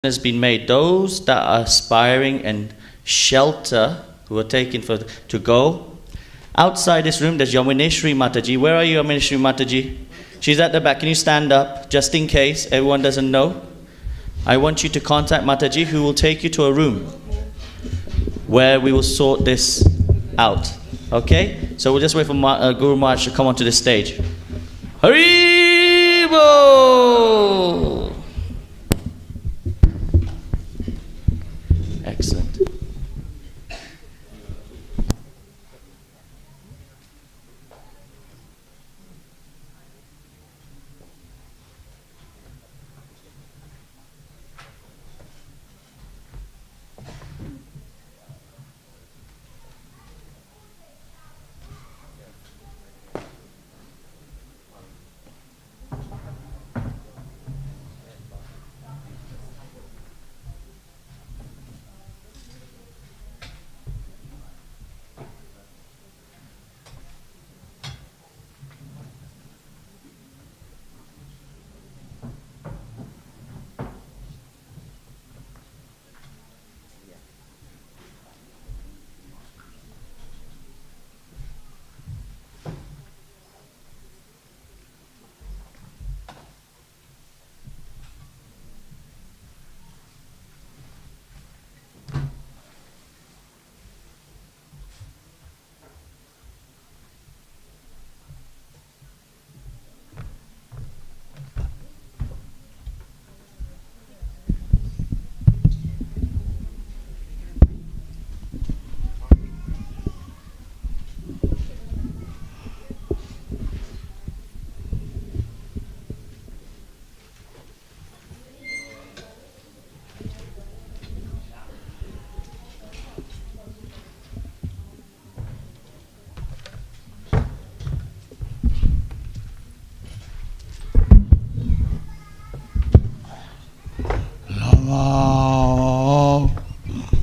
has been made. Those that are aspiring and shelter, who are taken to go. Outside this room, there's Yamuneshri Mataji. Where are you, Yamuneshri Mataji? She's at the back. Can you stand up, just in case everyone doesn't know? I want you to contact Mataji, who will take you to a room where we will sort this out. Okay? So we'll just wait for Guru Maharaj to come onto the stage. Haribo! Excellent.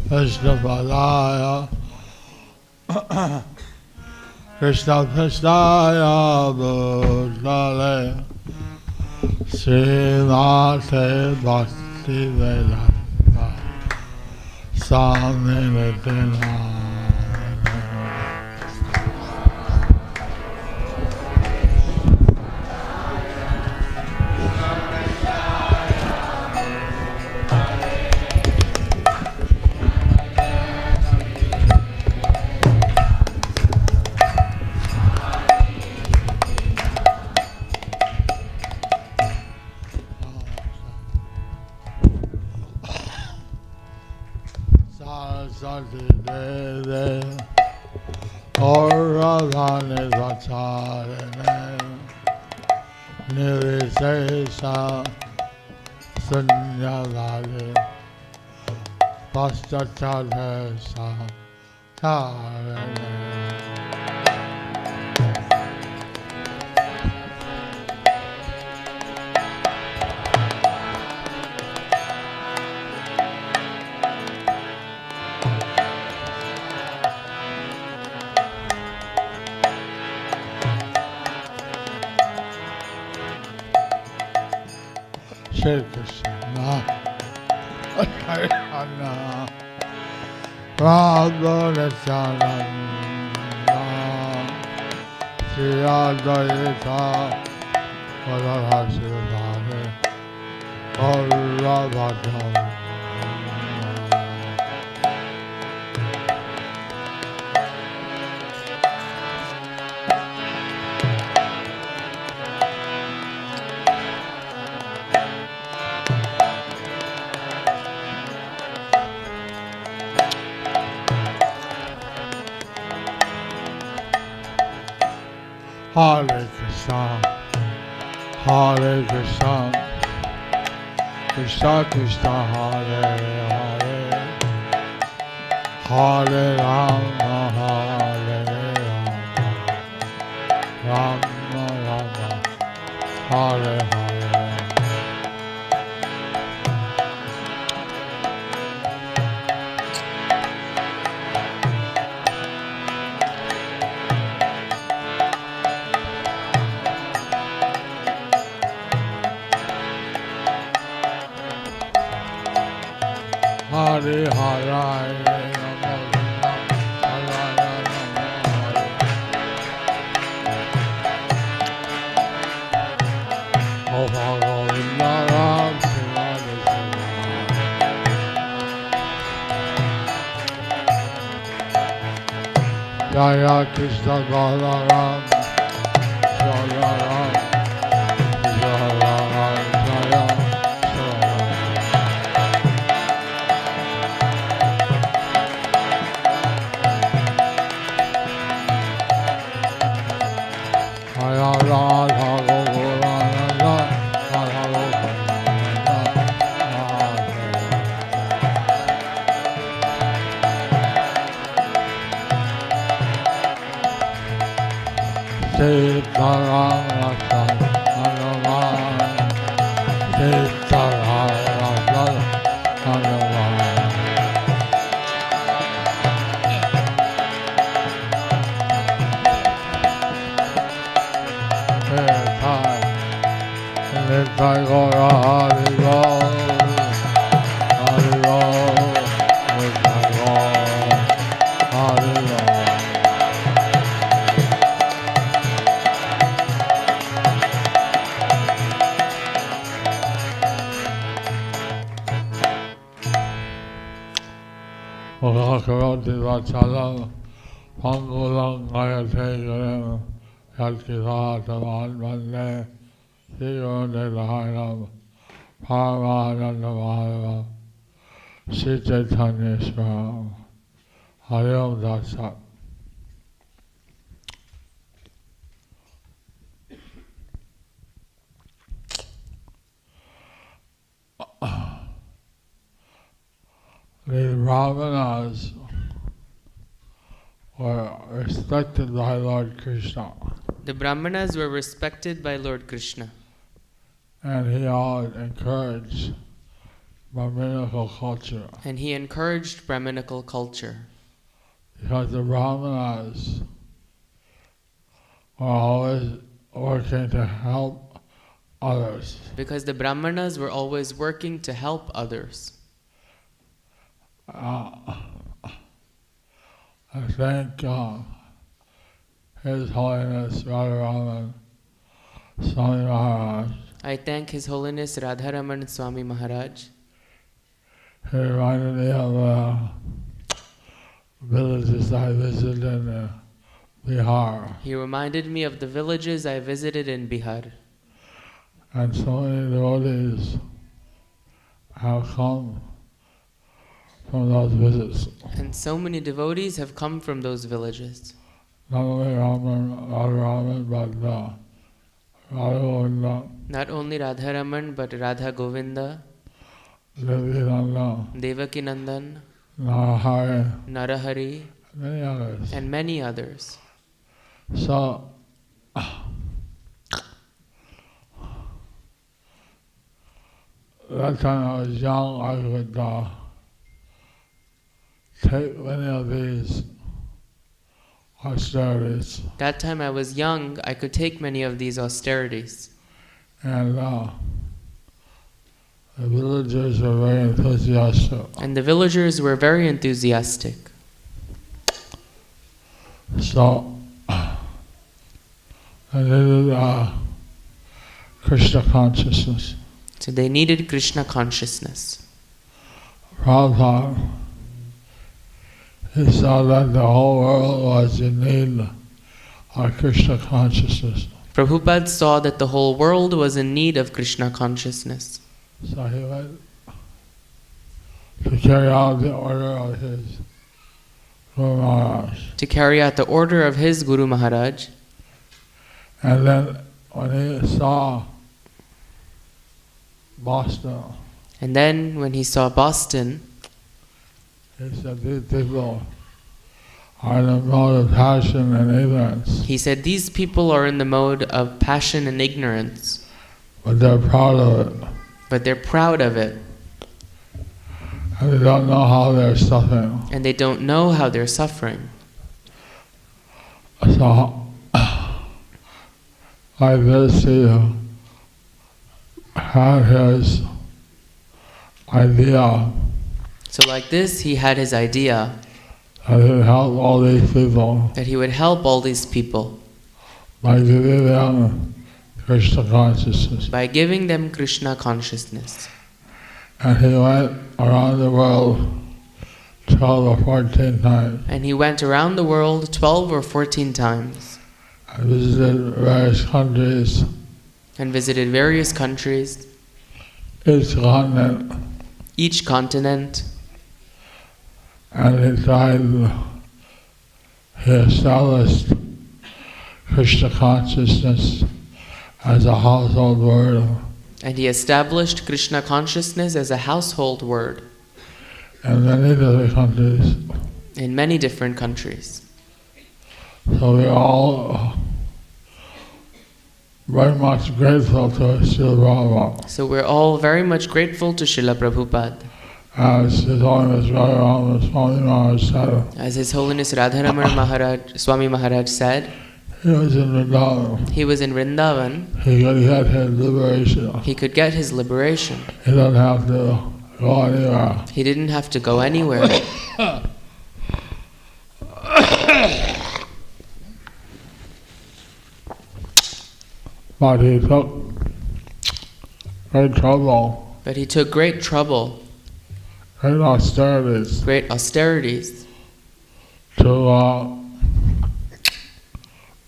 Krishna Padaya Krishna Krishnaya Bhutale Srimate Bhakti Vedanta Swami Retreat. Saraswati Deve Auravani Vacharane Nirvisesa Sunyavali Paschatadesa Tarane. Shri Krishna, Hare Krishna, Radha Nityananda, Shri Advaita, Radha Shivani, Radha. Hare Krishna, Hare Krishna, Krishna Krishna, Hare Hare, Hare Rama, Hare Rama, Rama Rama, Hare Hare. Hare Hare Namo Hare Namo Govinda Ram Hare Jaya Krishna Balaram Jaya Ram Jaya Ram Jaya Jaya Radha Govinda Radha Sitaram Lakshman Hanuman Sitaram Lakshman Hanuman Nitai Gora Hari Gol Hari Gol Nitai Gora Hari Gol Karoti Vachalam Pangulang Ayategaram Yalkiratavan Vande Siyon Delaharam Paramananda Maharavam Sri Chaitanya Swaram Hari Om Tat Sat. The Brahmanas were respected by Lord Krishna. The Brahmanas were respected by Lord Krishna. And he always encouraged Brahminical culture. And he encouraged Brahminical culture. Because the Brahmanas were always working to help others. Because the Brahmanas were always working to help others. I thank His Holiness Radharaman Swami Maharaj. I thank His Holiness Radharaman Swami Maharaj. He reminded me of villages I visited in Bihar. He reminded me of the villages I visited in Bihar. And so many devotees have come from those visits. And so many devotees have come from those villages. Not only Radharaman, but Radha Govinda, Not only Radharaman, but Radha Govinda, Devakinanda, Devakinandan, Narahari, Narahari, many others. and many others. So, that time I was young, I could take many of these austerities. That time I was young, I could take many of these austerities. And the villagers were very enthusiastic. And the villagers were very enthusiastic. So, I needed Krishna consciousness. So they needed Krishna consciousness. Prabhupada, he saw that the whole world was in need of Krishna consciousness. Prabhupada saw that the whole world was in need of Krishna consciousness. So he went to carry out the order of his Guru Maharaj. To carry out the order of his Guru Maharaj. And then when he saw Boston, And then when he saw Boston, he said, these people are in the mode of passion and ignorance. he said, these people are in the mode of passion and ignorance, But they're proud of it. but they're proud of it. And they don't know how they're suffering. And they don't know how they're suffering. So, like this, he had his idea So like this, he had his idea that he would help all these people that he would help all these people by giving them Krishna consciousness. by giving them Krishna consciousness. And he went around the world 12 or 14 times And he went around the world 12 or 14 times and visited various countries, and visited various countries, each continent, each continent, and he established Krishna consciousness as a household word and he established Krishna consciousness as a household word in many different countries. in many different countries. So we're all very much grateful to Srila Prabhupada. So we're all very much grateful to Srila Prabhupada. As His Holiness Radharama Swami Maharaj said, As His Holiness Radharamana Maharaj, Swami Maharaj said, he was in Vrindavan. he was in Vrindavan, He could get his liberation. he could get his liberation. He doesn't have to go anywhere. He didn't have to go anywhere. But he took great trouble, But he took great trouble, great austerities great austerities, to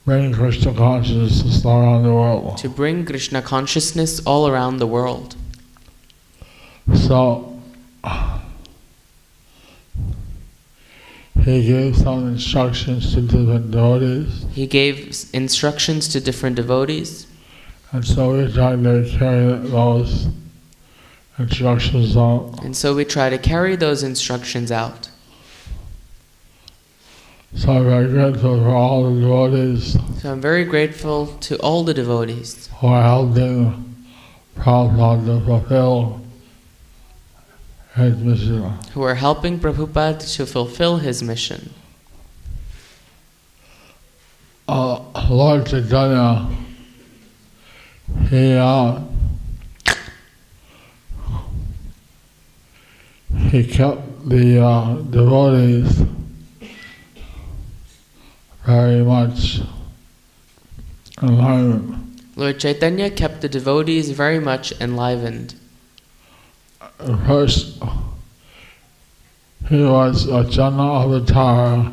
bring Krishna consciousness all around the world. to bring Krishna consciousness all around the world. So he gave some instructions to different devotees, He gave instructions to different devotees, and so we tried to carry those instructions out. and so we try to carry those instructions out. So I'm very grateful for all the devotees So I'm very grateful to all the devotees who are helping Prabhupada to fulfill his mission. who are helping Prabhupada to fulfill his mission. Lord Chaitanya, he kept the devotees very much enlivened. Lord Chaitanya kept the devotees very much enlivened. First, he was a Jana avatar.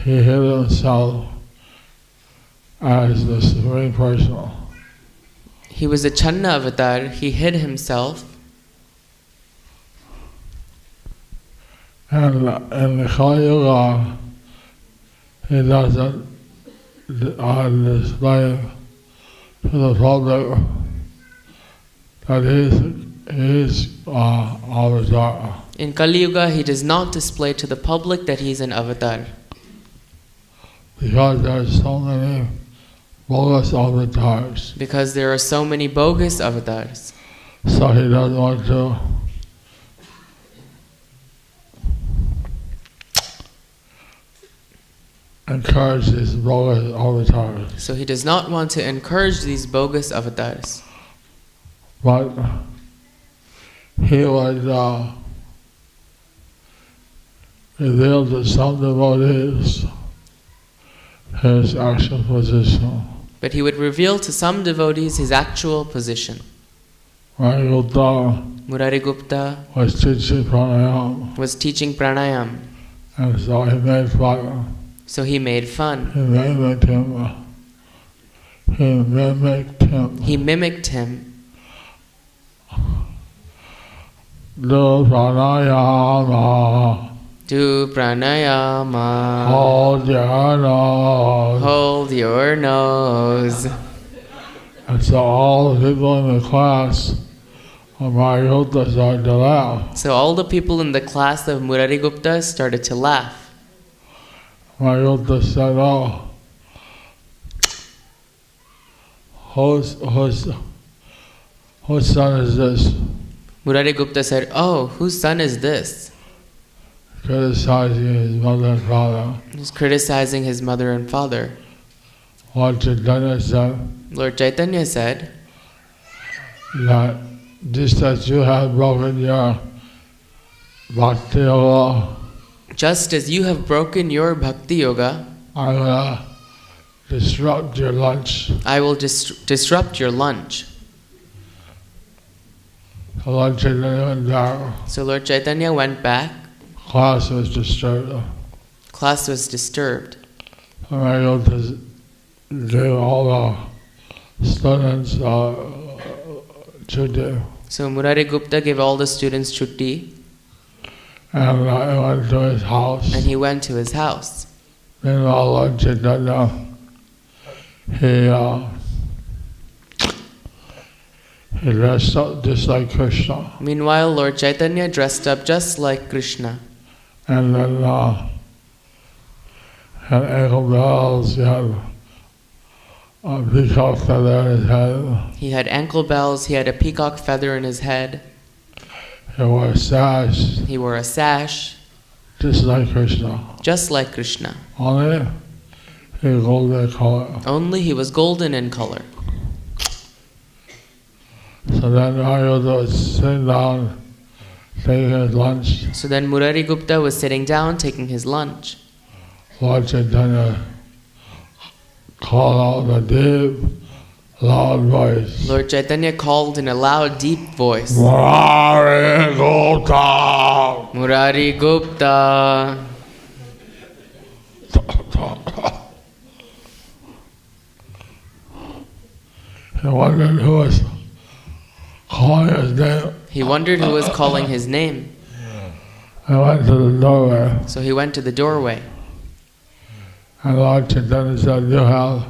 He hid himself as the Supreme Personal. He was a Channa avatar, he hid himself, And in the Kali Yuga, he doesn't display to the public that he's avatar. in Kali Yuga he does not display to the public that he is an avatar. Because there's so many bogus avatars. Because there are so many bogus avatars. So he doesn't want to encourage these bogus avatars. So he does not want to encourage these bogus avatars. But he would reveal to some devotees his actual position. But he would reveal to some devotees his actual position. Murari Gupta Was teaching pranayama, was teaching pranayam, and so he made fun. so he made fun. He mimicked him. He mimicked him. Do pranayama. Do pranayama. Hold your nose. Hold your nose. And so all the people in the class of Murari Gupta started to laugh. So all the people in the class of Murari Gupta started to laugh. Murari Gupta said, "Oh, whose son is this?" Murari Gupta said, "Oh, whose son is this?" Criticizing his mother and father. He's criticizing his mother and father. Lord Chaitanya said Lord Chaitanya said that just as you have broken your Bhakti Yoga, just as you have broken your Bhakti Yoga, I'm gonna disrupt your lunch. I will disrupt your lunch. The lunch went down. So Lord Chaitanya went back. Class was disturbed. Class was disturbed. I'm able to give all the students chutti. So Murari Gupta gave all the students chutti, And I went to his house. and he went to his house. Meanwhile, Lord Chaitanya, he dressed up just like Krishna. Meanwhile, Lord Chaitanya dressed up just like Krishna. And then had ankle bells, he had a peacock feather in his head. He had ankle bells, he had a peacock feather in his head, He wore a sash, he wore a sash, just like Krishna. just like Krishna. Only he was golden color. Only he was golden in color. So then Ayodhya was sitting down, taking his lunch. So then Murari Gupta was sitting down taking his lunch. Lord Chaitanya called out in a deep, loud voice. Lord Chaitanya called in a loud, deep voice, Murari Gupta! Murari Gupta! He wondered who was calling his name. He wondered who was calling his name. I went to the doorway, So he went to the doorway. and Lord Chaitanya said, "You have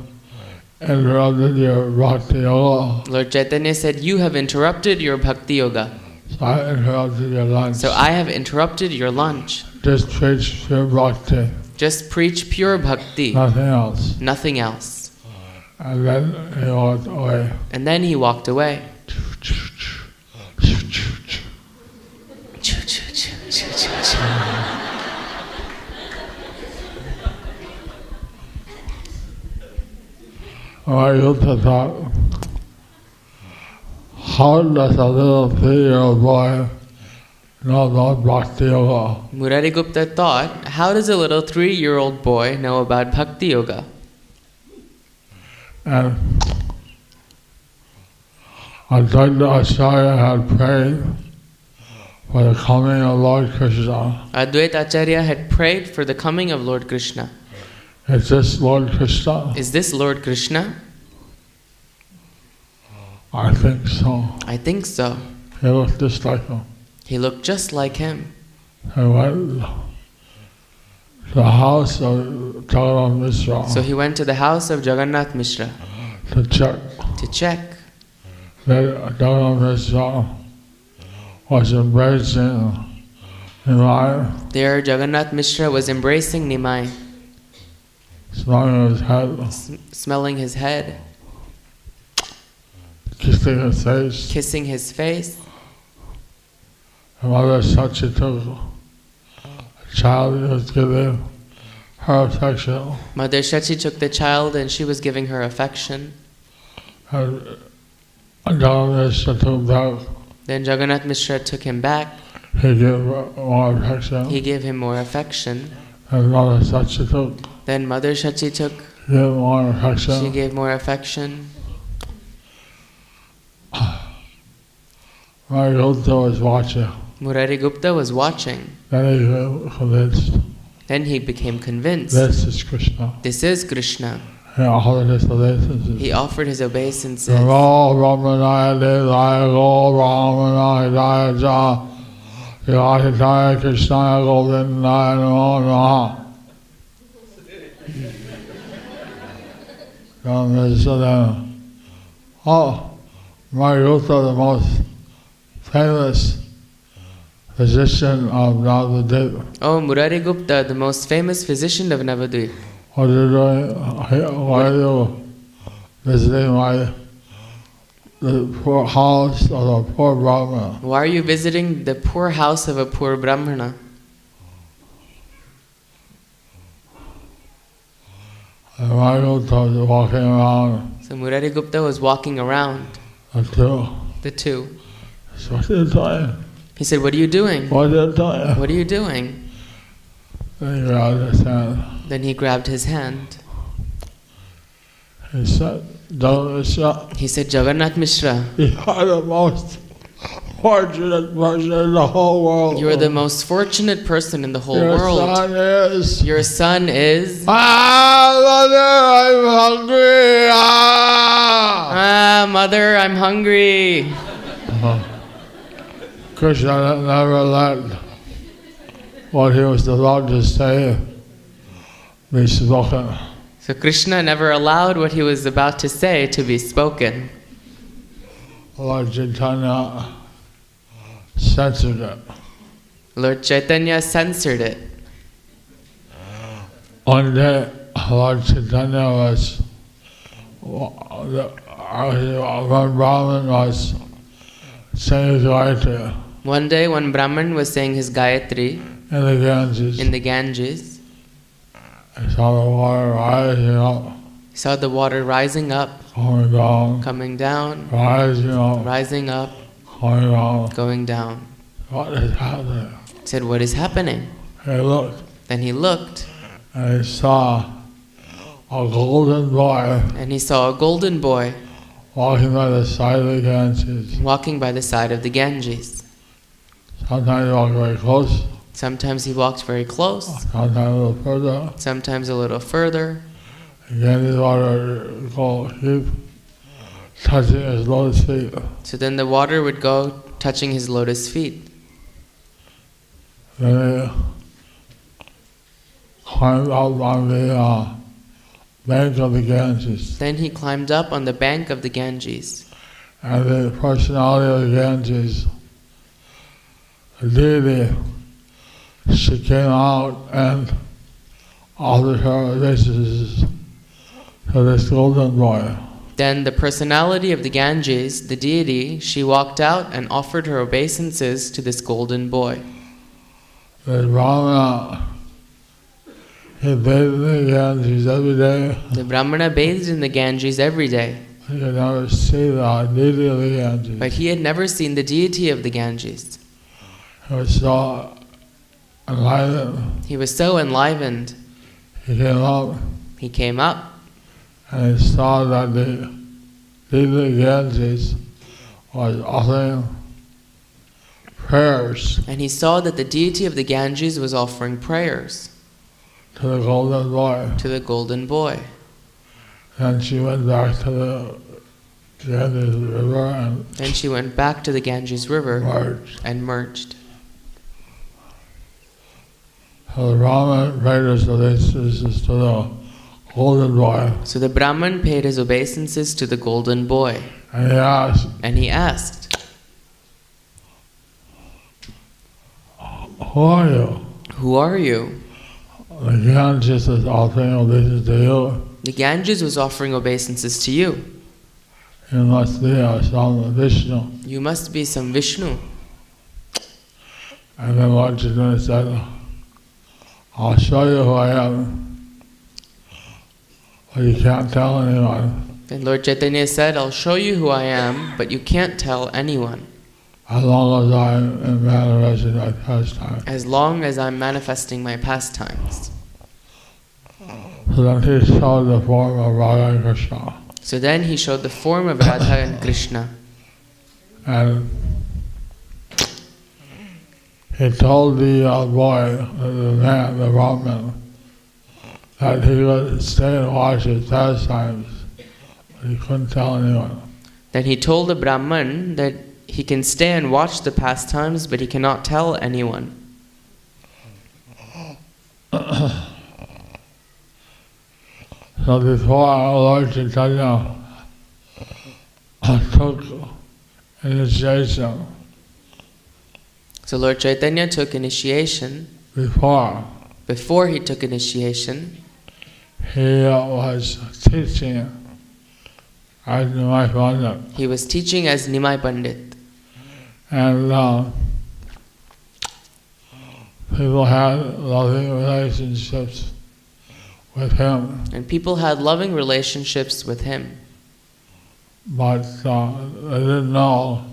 interrupted your Bhakti Yoga, Lord Chaitanya said, you have interrupted your Bhakti Yoga. so I interrupted your lunch. So I have interrupted your lunch. Just preach your Bhakti, Just preach pure Bhakti, nothing else." nothing else. And then he walked away. And then he walked away. I used to thought, how does a little 3-year-old boy know about Bhakti Yoga? Murari Gupta thought, how does a little 3-year-old boy know about Bhakti Yoga? And Advaita Acharya had prayed for the coming of Lord Krishna. Advaita Acharya had prayed for the coming of Lord Krishna. Is this Lord Krishna? Is this Lord Krishna? I think so. I think so. He looked just like him. He looked just like him. He went to the house of Jagannath Mishra So he went to the house of Jagannath Mishra to check. to check. Then Jagannath Mishra was embracing Nimai, There Jagannath Mishra was embracing Nimai, smelling his head, smelling his head, kissing his face. kissing his face. And Mother Sachi took a child and was giving her affection. Mother Shachi took the child and she was giving her affection. And Jagannath Mishra took back. Then Jagannath Mishra took him back. He gave more affection. He gave him more affection. And Mother Sachi took, Then Mother Shachi gave more affection. she gave more affection. My Gupta was watching. Murari Gupta was watching. Then he was convinced, Then he became convinced. this is Krishna. This is Krishna. He offered his obeisances. He offered his obeisances. Go Brahmanaya Devaya, go Brahmanaya Jaya Ja, Yaditaya Krishnaya Govindaya Namo Namaha. Oh, my Gupta, the most famous physician of Navadvip. Oh, Murari Gupta, the most famous physician of Navadvip. What are you doing? Why are you visiting the poor house of the poor Brahmana? Why are you visiting the poor house of a poor Brahmana? And my Gupta was walking around So Murari Gupta was walking around the two. the two. So what are you doing? He said, "What are you doing? What are you doing?" What are you doing?" Then he grabbed his hand. Then he grabbed his hand. He said, "Jagannath, He said, "Jagannath Mishra, you are the most fortunate person in the whole world. you are the most fortunate person in the whole Your world. son is. Your son is... Mother, I'm hungry. Mother, I'm hungry." Krishna never let what he was about to say be spoken. So Krishna never allowed what he was about to say to be spoken. Lord Chaitanya censored it. Lord Chaitanya censored it. One day, Lord Chaitanya was, one Brahmin was saying his Gayatri One day, one Brahmin was saying his Gayatri in the Ganges. in the Ganges. He saw the water rising up, He saw the water rising up, coming down, coming down, rising up, rising up, going down. going down. What is happening? He said, "What is happening?" He looked Then he looked, and he saw a golden boy and he saw a golden boy walking by the side of the Ganges. walking by the side of the Ganges. Sometimes he walked very close, Sometimes he walked very close, sometimes a little further. sometimes a little further. Ganges water keep touching his lotus feet. So then the water would go touching his lotus feet. Then he climbed up on the bank of the Ganges. Then he climbed up on the bank of the Ganges. And the personality of the Ganges, the deity, she came out and offered her obeisances to this golden boy. Then the personality of the Ganges, the deity, she walked out and offered her obeisances to this golden boy. The Brahmana, he bathed in the Ganges every day. The Brahmana bathed in the Ganges every day, He could never see the deity of the Ganges. but he had never seen the deity of the Ganges. He was so enlightened. He was so enlivened. He came up He came up and he saw that the deity of the Ganges was offering prayers and he saw that the deity of the Ganges was offering prayers to the golden boy. to the golden boy. Then she went back to the Ganges River and Then she went back to the Ganges River merged. and merged. So the Brahman paid his obeisances to the golden boy. So the Brahman paid his obeisances to the golden boy, And he asked, and he asked, "Who are you?" "Who are you?" The Ganges is offering obeisance to you. The Ganges was offering obeisances to you. You must be some Vishnu. You must be some Vishnu. And then Lord Chaitanya said, "I'll show you who I am. But you can't tell anyone. Then Lord Chaitanya said, "I'll show you who I am, but you can't tell anyone, As long as I'm manifesting my pastime." as long as I'm manifesting my pastimes." So then he showed the form of Radha and Krishna. So then he showed the form of Radha and Krishna. And he told the boy, the man, the Brahman, that he would stay and watch his pastimes, but he couldn't tell anyone. Then he told the Brahman that he can stay and watch the pastimes, but he cannot tell anyone. So before our Lord Chaitanya took initiation, So Lord Chaitanya took initiation. Before he took initiation, he was teaching as Nimai Pandit. he was teaching as Nimai Pandit. And people had loving relationships with him, And people had loving relationships with him. but they didn't know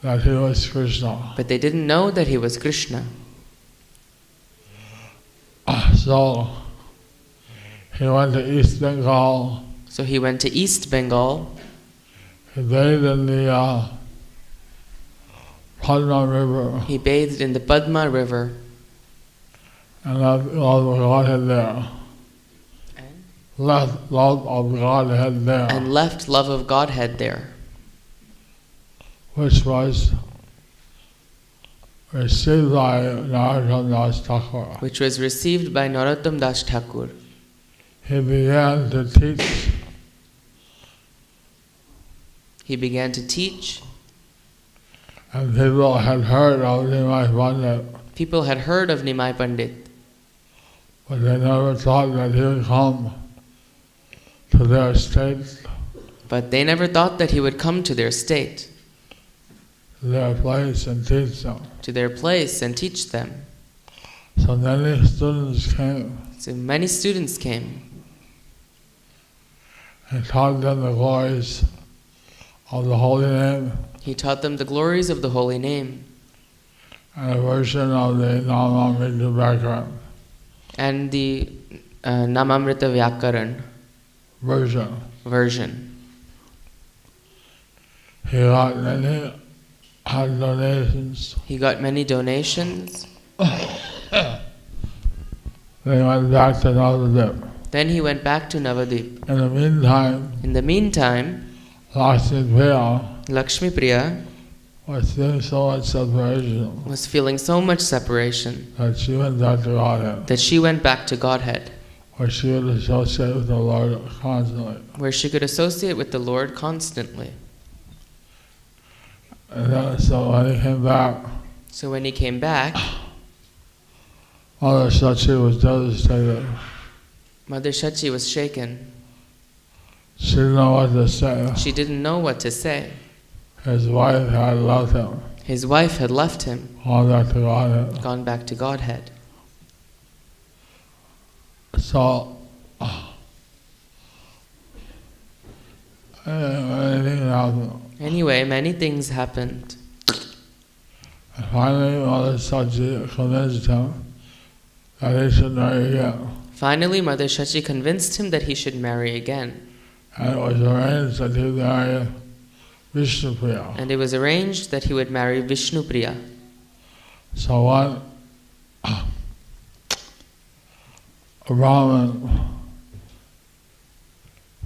that he was Krishna. but they didn't know that he was Krishna. So he went to East Bengal. So he went to East Bengal. He bathed in the Padma River He bathed in the Padma River and left love of Godhead there. Left love of Godhead there, and left love of Godhead there, which was received by Narottam Das Thakur. which was received by Narottam Das Thakur. He began to teach. He began to teach, And people had heard of Nimai Pandit, people had heard of Nimai Pandit, but they never thought that he would come to their state, but they never thought that he would come to their state, to their place, and teach them. to their place and teach them. So many students came So many students came and taught them the glories of the holy name He taught them the glories of the holy name and a version of the Namamrita Vyakaran and the Namamrita Vyakaran version. He got many donations. He got many donations. They went back to Navadvip. Then he went back to Navadvip. In the meantime, Lakshmi Priya was feeling so much separation was feeling so much separation that she went back to Godhead, that she went back to Godhead, where she would associate with the Lord constantly. where she could associate with the Lord constantly. And then, so when he came back, So when he came back, Mother Shachi was devastated. Mother Shachi was shaken. She didn't know what to say. She didn't know what to say. His wife had left him, His wife had left him, gone back to Godhead. gone back to Godhead. So, anything happened. Anyway, many things happened. And finally, Mother Shachi convinced him that he should marry again. Finally, Mother Shachi convinced him that he should marry again. And it was arranged that he would marry Vishnupriya. And it was arranged that he would marry Vishnupriya. So one, a Brahmin,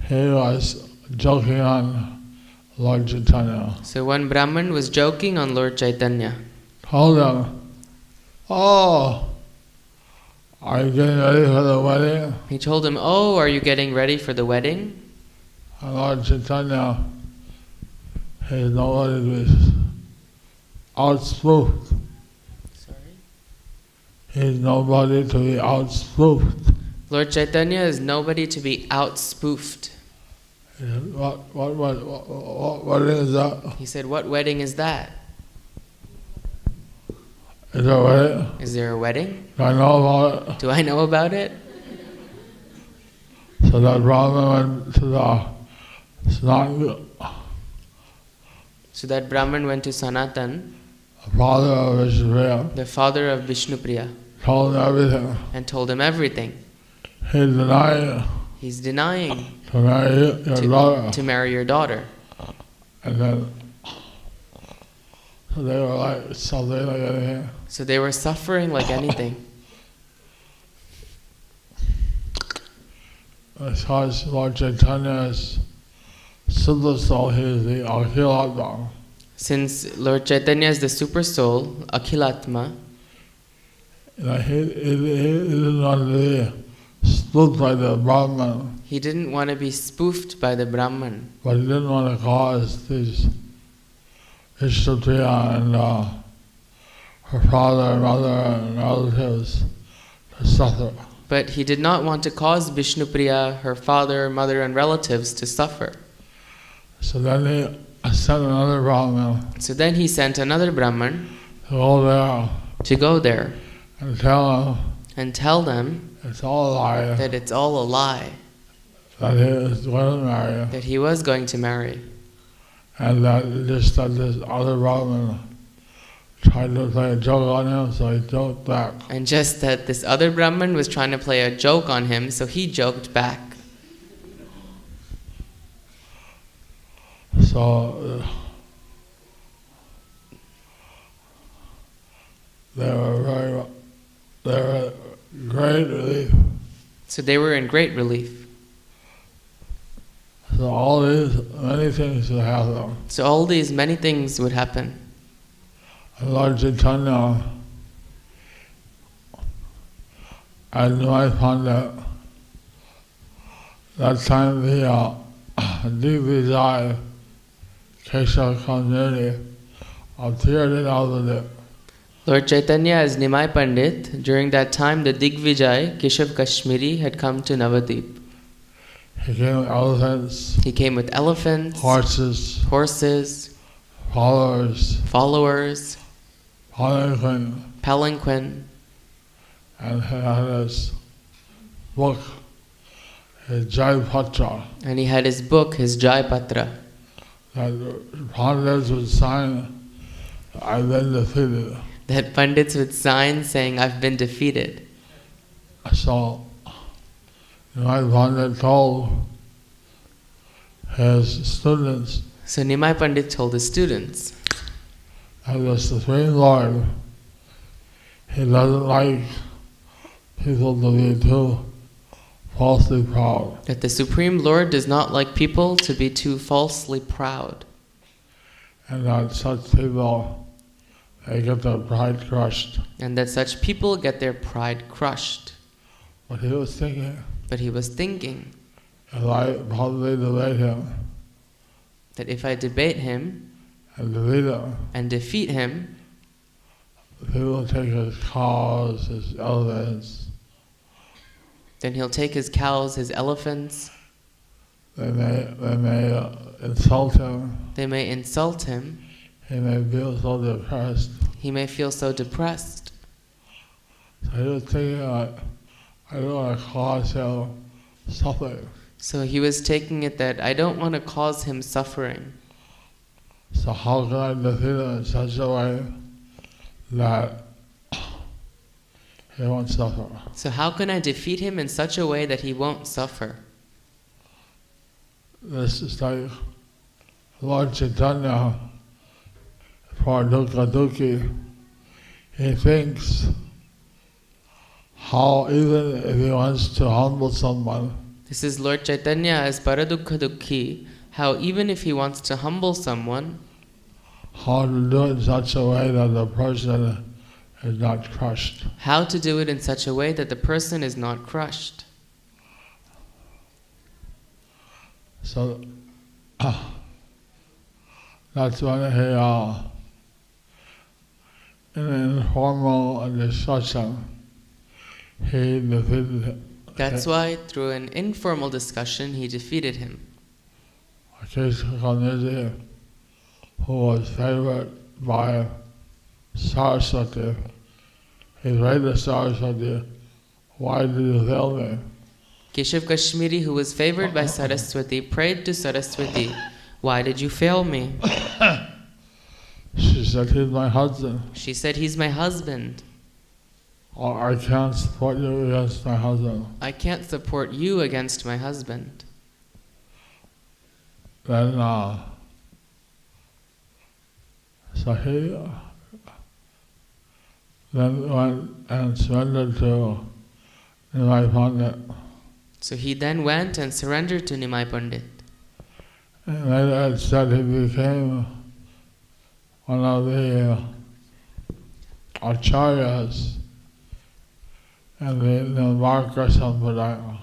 he was joking on Lord Chaitanya. So one Brahman was joking on Lord Chaitanya. Told him, "Oh, are you getting ready for the wedding?" He told him, "Oh, are you getting ready for the wedding?" And Lord Chaitanya, he is nobody to be outspoofed. Sorry? He is nobody to be outspoofed. Lord Chaitanya is nobody to be outspoofed. He said, what wedding is that? He said, "What wedding is that? Is there a wedding? Is there a wedding? Do I know about it?" Do I know about it?" So that Brahman went to the Sanatan, So that Brahman went to Sanatan, the father of Vishnupriya, the father of Vishnupriya, told him everything. and told him everything. He denied He's denying to marry your daughter. to marry your daughter. And then, so they were like something like anything. So they were suffering like anything. Because Lord Chaitanya is Siddha Soul, he is the Akhilatma. Since Lord Chaitanya is the super soul, Akhilatma, He didn't want to be spoofed by the Brahman, he didn't want to be spoofed by the Brahman, but he didn't want to cause these Vishnupriya and her father and mother and relatives to suffer. but he did not want to cause Vishnupriya, her father, mother, and relatives to suffer. So then he sent another Brahman So then he sent another Brahman to go there to go there and tell him and tell them it's all a lie, that it's all a lie, that he is going to marry. that he was going to marry. And that just that this other Brahmin tried to play a joke on him, so he joked back. And just that this other Brahmin was trying to play a joke on him, so he joked back. So they were great relief. So they were in great relief. So all these many things would happen. So all these many things would happen. And Lord Chaitanya and my Pandit, that time the Digvijay Kesha community appeared in Navadip. Lord Chaitanya as Nimai Pandit, during that time the Digvijay, Keshav Kashmiri, had come to Navadip. He came with elephants, He came with elephants, horses, followers, palanquin, and he had his book, his Jayapataka, and he had his book, his Jayapatra, that Pandits would sign, "I've been defeated." that Pandits would sign saying, "I've been defeated." So my Pandit told his students So Nimai Pandit told his students that the Supreme Lord, he doesn't like people to be too falsely proud. that the Supreme Lord does not like people to be too falsely proud, And that such people, they get their pride crushed. and that such people get their pride crushed. But he was thinking, But he was thinking if I probably debate him that if I debate him and defeat him, and defeat him, people will take his cows, his elephants, then he'll take his cows, his elephants, they may insult him, they may insult him, he may feel so depressed. he may feel so depressed. So he was thinking, I don't want to cause him suffering. So he was taking it that I don't want to cause him suffering. So how can I defeat him in such a way that he won't suffer? So how can I defeat him in such a way that he won't suffer? This is like Lord Chaitanya for Dukkha Dukhi. He thinks how even if he wants to humble someone, This is Lord Chaitanya as Paradukha Dukhi, how even if he wants to humble someone, how to do it in such a way that the person is not crushed. how to do it in such a way that the person is not crushed. So that's when he, in an informal discussion, he defeated him. That's why through an informal discussion he defeated him. HH who was favored by Saraswati, he prayed to Saraswati, "Why did you fail me?" Keshav Kashmiri, who was favored by Saraswati, prayed to Saraswati, "Why did you fail me?" She said, "He's my husband. She said, "He's my husband. I can't support you against my husband." I can't support you against my husband." Then, so he then went and surrendered to Nimai Pandit. So he then went and surrendered to Nimai Pandit. And later it said he became one of the acharyas in the Nimbarka Sampradaya.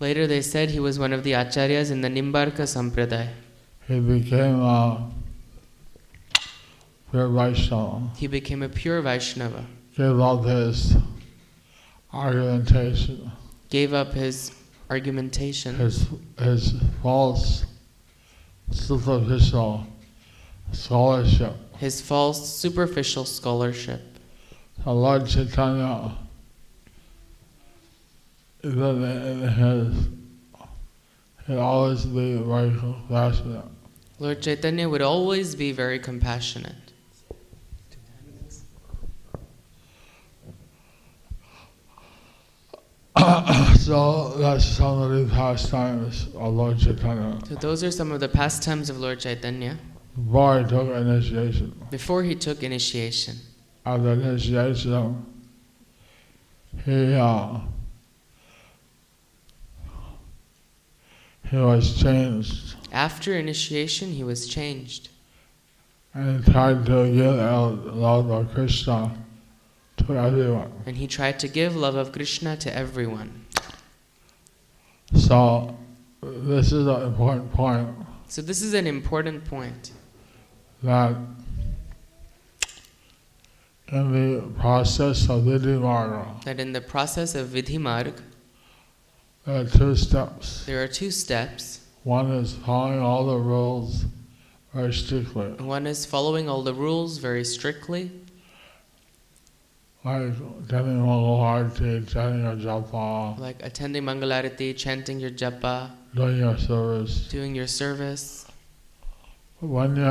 Later they said he was one of the acharyas in the Nimbarka Sampradaya. He became pure Vaishnava. He became a pure Vaishnava. Gave up his argumentation, Gave up his argumentation, his false, superficial scholarship. his false, superficial scholarship. So Lord Chaitanya, even in his, he'd always be very compassionate. Lord Chaitanya would always be very compassionate. So that's some of the pastimes of Lord Chaitanya. So those are some of the pastimes of Lord Chaitanya Before he took initiation. before he took initiation. After initiation, he was changed, After initiation, he was changed. and he tried to give out love of Krishna to everyone. And he tried to give love of Krishna to everyone. So this is an important point, So this is an important point. that in the process of Vidhi Marga, That in the process of Vidhi Marg, there are two steps. there are two steps. One is following all the rules very strictly, One is following all the rules very strictly, like attending Mangal Arati, chanting your japa, like attending Mangalarati, chanting your japa, doing your service. doing your service. When you're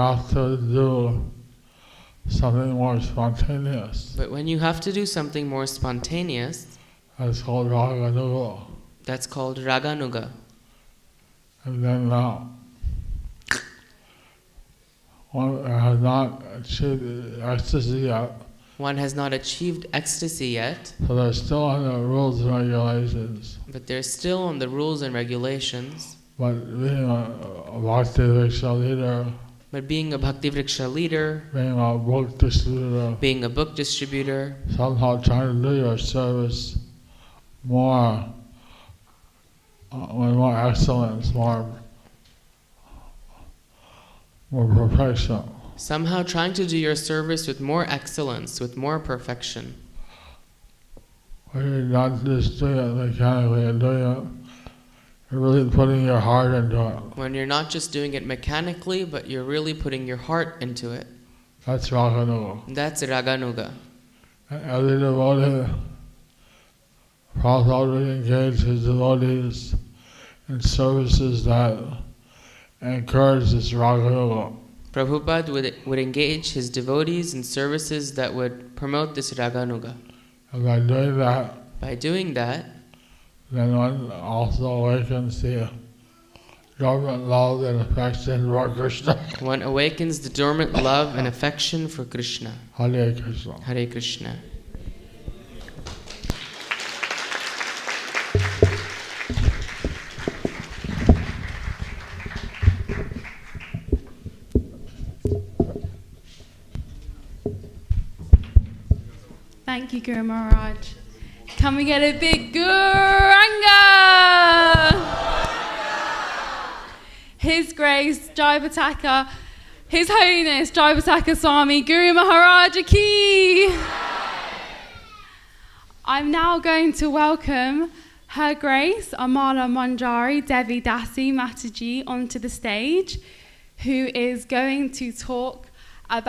asked to do something more spontaneous, But when you have to do something more spontaneous, that's called Raganuga. that's called Raganuga. And then one has not achieved ecstasy yet, One has not achieved ecstasy yet, so they're still under rules and regulations. but they're still on the rules and regulations. But being a Bhakti Vriksha leader, But being a Bhakti Vriksha leader, being a book distributor, being a book distributor, somehow trying to do your service more, with more excellence, more perfection. somehow trying to do your service with more excellence, with more perfection. Where you're not just doing it mechanically and doing it, you're really putting your heart into it. When you're not just doing it mechanically, but you're really putting your heart into it. That's Raganuga. That's Raganuga. And every devotee, Prabhupada would engage his devotees in services that encourage this Raganuga. Prabhupada would engage his devotees in services that would promote this Raganuga. And by doing that, By doing that, then one also awakens the dormant love and affection for Krishna. one awakens the dormant love and affection for Krishna. Hare Krishna. Hare Krishna. Thank you, Guru Maharaj. Can we get a big Guranga? His Grace Jayapataka, His Holiness Jayapataka Swami Guru Maharaj ki. I'm now going to welcome Her Grace Amala Manjari Devi Dasi Mataji onto the stage, who is going to talk about